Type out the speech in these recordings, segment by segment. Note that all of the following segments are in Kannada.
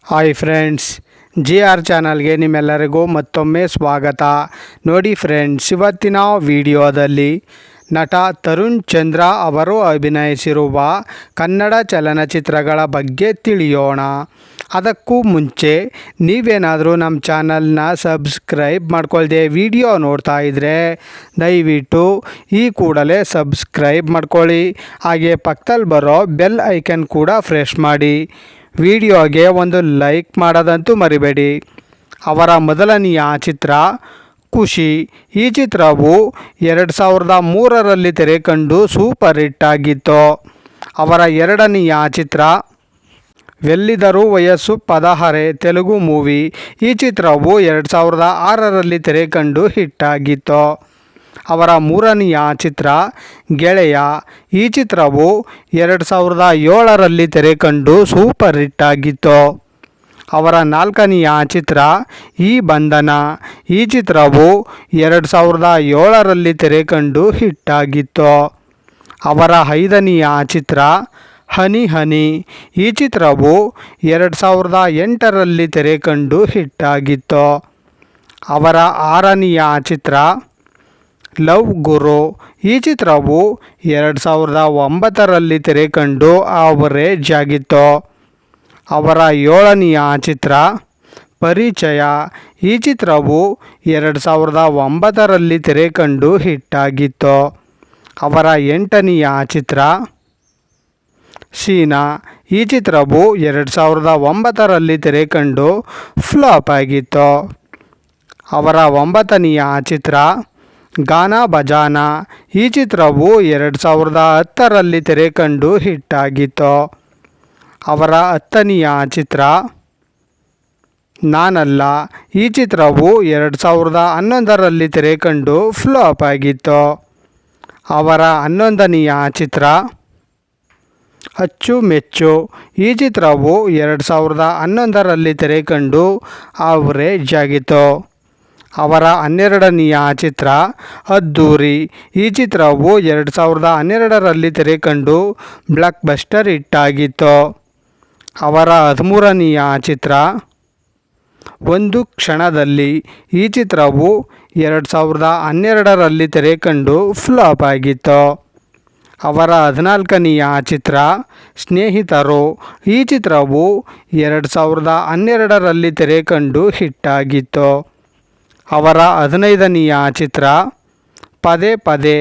ಹಾಯ್ ಫ್ರೆಂಡ್ಸ್, ಜಿ ಆರ್ ಚಾನಲ್ಗೆ ನಿಮ್ಮೆಲ್ಲರಿಗೂ ಮತ್ತೊಮ್ಮೆ ಸ್ವಾಗತ. ನೋಡಿ ಫ್ರೆಂಡ್ಸ್, ಇವತ್ತಿನ ವಿಡಿಯೋದಲ್ಲಿ ನಟ ತರುಣ್ ಚಂದ್ರ ಅವರು ಅಭಿನಯಿಸಿರುವ ಕನ್ನಡ ಚಲನಚಿತ್ರಗಳ ಬಗ್ಗೆ ತಿಳಿಯೋಣ. ಅದಕ್ಕೂ ಮುಂಚೆ ನೀವೇನಾದರೂ ನಮ್ಮ ಚಾನಲ್ನ ಸಬ್ಸ್ಕ್ರೈಬ್ ಮಾಡ್ಕೊಳ್ದೆ ವಿಡಿಯೋ ನೋಡ್ತಾ ಇದ್ದರೆ ದಯವಿಟ್ಟು ಈ ಕೂಡಲೇ ಸಬ್ಸ್ಕ್ರೈಬ್ ಮಾಡ್ಕೊಳ್ಳಿ. ಹಾಗೆ ಪಕ್ಕದಲ್ಲಿ ಬರೋ ಬೆಲ್ ಐಕನ್ ಕೂಡ ಪ್ರೆಸ್ ಮಾಡಿ. ವಿಡಿಯೋಗೆ ಒಂದು ಲೈಕ್ ಮಾಡೋದಂತೂ ಮರಿಬೇಡಿ. ಅವರ ಮೊದಲನೆಯ ಚಿತ್ರ ಖುಷಿ. ಈ ಚಿತ್ರವು 2003ರಲ್ಲಿ ತೆರೆಕಂಡು ಸೂಪರ್ ಹಿಟ್ ಆಗಿತ್ತು. ಅವರ ಎರಡನೆಯ ಚಿತ್ರ ವೆಲ್ಲಿದರೂ ವಯಸ್ಸು 16 ತೆಲುಗು ಮೂವಿ. ಈ ಚಿತ್ರವು 2006ರಲ್ಲಿ ತೆರೆಕಂಡು ಹಿಟ್ ಆಗಿತ್ತು. ಅವರ ಮೂರನೆಯ ಚಿತ್ರ ಗೆಳೆಯ. ಈ ಚಿತ್ರವು 2007ರಲ್ಲಿ ತೆರೆಕಂಡು ಸೂಪರ್ ಹಿಟ್ ಆಗಿತ್ತು. ಅವರ ನಾಲ್ಕನೆಯ ಚಿತ್ರ ಈ ಬಂಧನ. ಈ ಚಿತ್ರವು 2007ರಲ್ಲಿ ತೆರೆಕಂಡು ಹಿಟ್ ಆಗಿತ್ತು. ಅವರ ಐದನೆಯ ಚಿತ್ರ ಹನಿ ಹನಿ. ಈ ಚಿತ್ರವು 2008ರಲ್ಲಿ ತೆರೆಕಂಡು ಹಿಟ್ ಆಗಿತ್ತು. ಅವರ ಆರನೆಯ ಚಿತ್ರ ಲವ್ ಗುರು. ಈ ಚಿತ್ರವು 2009ರಲ್ಲಿ ತೆರೆಕಂಡು ಆವರೇಜ್ ಆಗಿತ್ತು. ಅವರ ಏಳನೆಯ ಚಿತ್ರ ಪರಿಚಯ. ಈ ಚಿತ್ರವು 2009ರಲ್ಲಿ ತೆರೆಕಂಡು ಹಿಟ್ ಆಗಿತ್ತು. ಅವರ ಎಂಟನೆಯ ಚಿತ್ರ ಸೀನಾ. ಈ ಚಿತ್ರವು 2009ರಲ್ಲಿ ತೆರೆಕಂಡು ಫ್ಲಾಪ್ ಆಗಿತ್ತು. ಅವರ ಒಂಬತ್ತನೆಯ ಚಿತ್ರ ಗಾನಾ ಬಜಾನ. ಈ ಚಿತ್ರವು 2010ರಲ್ಲಿ ತೆರೆಕಂಡು ಹಿಟ್ ಆಗಿತ್ತು. ಅವರ ಹತ್ತನೆಯ ಚಿತ್ರ ನಾನಲ್ಲ. ಈ ಚಿತ್ರವು 2011ರಲ್ಲಿ ತೆರೆಕಂಡು ಫ್ಲಾಪ್ ಆಗಿತ್ತು. ಅವರ 11ನೆಯ ಚಿತ್ರ ಅಚ್ಚುಮೆಚ್ಚು. ಈ ಚಿತ್ರವು 2011ರಲ್ಲಿ ತೆರೆಕಂಡು ಆವರೇಜ್ ಆಗಿತ್ತು. ಅವರ 12ನೆಯ ಚಿತ್ರ ಅದ್ದೂರಿ. ಈ ಚಿತ್ರವು 2012ರಲ್ಲಿ ತೆರೆಕಂಡು ಬ್ಲಾಕ್ ಬಸ್ಟರ್ ಹಿಟ್ ಆಗಿತ್ತು. ಅವರ 13ನೆಯ ಚಿತ್ರ ಒಂದು ಕ್ಷಣದಲ್ಲಿ. ಈ ಚಿತ್ರವು 2012ರಲ್ಲಿ ತೆರೆಕಂಡು ಫ್ಲಾಪ್ ಆಗಿತ್ತು. ಅವರ 14ನೆಯ ಚಿತ್ರ ಸ್ನೇಹಿತರು. ಈ ಚಿತ್ರವು 2012ರಲ್ಲಿ ತೆರೆಕಂಡು ಹಿಟ್ ಆಗಿತ್ತು. ಅವರ 15ನೆಯ ಚಿತ್ರ ಪದೇ ಪದೇ.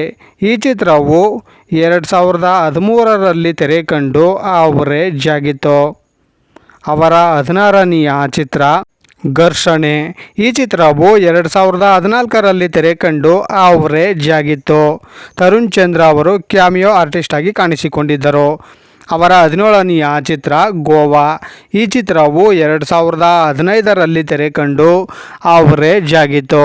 ಈ ಚಿತ್ರವು 2013ರಲ್ಲಿ ತೆರೆಕಂಡು ಆವರೇಜ್ ಆಗಿತ್ತು. ಅವರ 16ನೆಯ ಚಿತ್ರ ಘರ್ಷಣೆ. ಈ ಚಿತ್ರವು 2014ರಲ್ಲಿ ತೆರೆಕಂಡು ಆವರೇಜ್ ಆಗಿತ್ತು. ತರುಣ್ ಚಂದ್ರ ಅವರು ಕ್ಯಾಮಿಯೋ ಆರ್ಟಿಸ್ಟ್ ಆಗಿ ಕಾಣಿಸಿಕೊಂಡಿದ್ದರು. ಅವರ 17ನೆಯ ಚಿತ್ರ ಗೋವಾ. ಈ ಚಿತ್ರವು 2015ರಲ್ಲಿ ತೆರೆಕಂಡು ಆವರೇಜ್ ಆಗಿತ್ತು.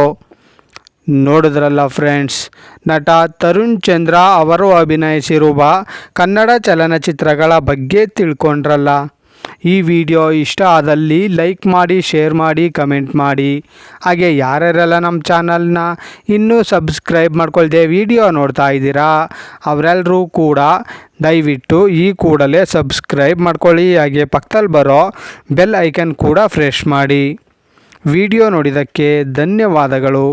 ನೋಡಿದ್ರಲ್ಲ ಫ್ರೆಂಡ್ಸ್, ನಟ ತರುಣ್ ಚಂದ್ರ ಅವರು ಅಭಿನಯಿಸಿರುವ ಕನ್ನಡ ಚಲನಚಿತ್ರಗಳ ಬಗ್ಗೆ ತಿಳ್ಕೊಂಡ್ರಲ್ಲ. ಈ ವಿಡಿಯೋ ಇಷ್ಟ ಆದಲ್ಲಿ ಲೈಕ್ ಮಾಡಿ, ಶೇರ್ ಮಾಡಿ, ಕಮೆಂಟ್ ಮಾಡಿ. ಹಾಗೆ ಯಾರ್ಯಾರೆಲ್ಲ ನಮ್ಮ ಚಾನಲ್ನ ಇನ್ನೂ ಸಬ್ಸ್ಕ್ರೈಬ್ ಮಾಡ್ಕೊಳ್ದೆ ವಿಡಿಯೋ ನೋಡ್ತಾ ಇದ್ದೀರಾ ಅವರೆಲ್ಲರೂ ಕೂಡ ದಯವಿಟ್ಟು ಈ ಕೂಡಲೇ ಸಬ್ಸ್ಕ್ರೈಬ್ ಮಾಡ್ಕೊಳ್ಳಿ. ಹಾಗೆ ಪಕ್ಕದಲ್ಲಿ ಬರೋ ಬೆಲ್ ಐಕನ್ ಕೂಡ ಪ್ರೆಸ್ ಮಾಡಿ. ವಿಡಿಯೋ ನೋಡಿದ್ದಕ್ಕೆ ಧನ್ಯವಾದಗಳು.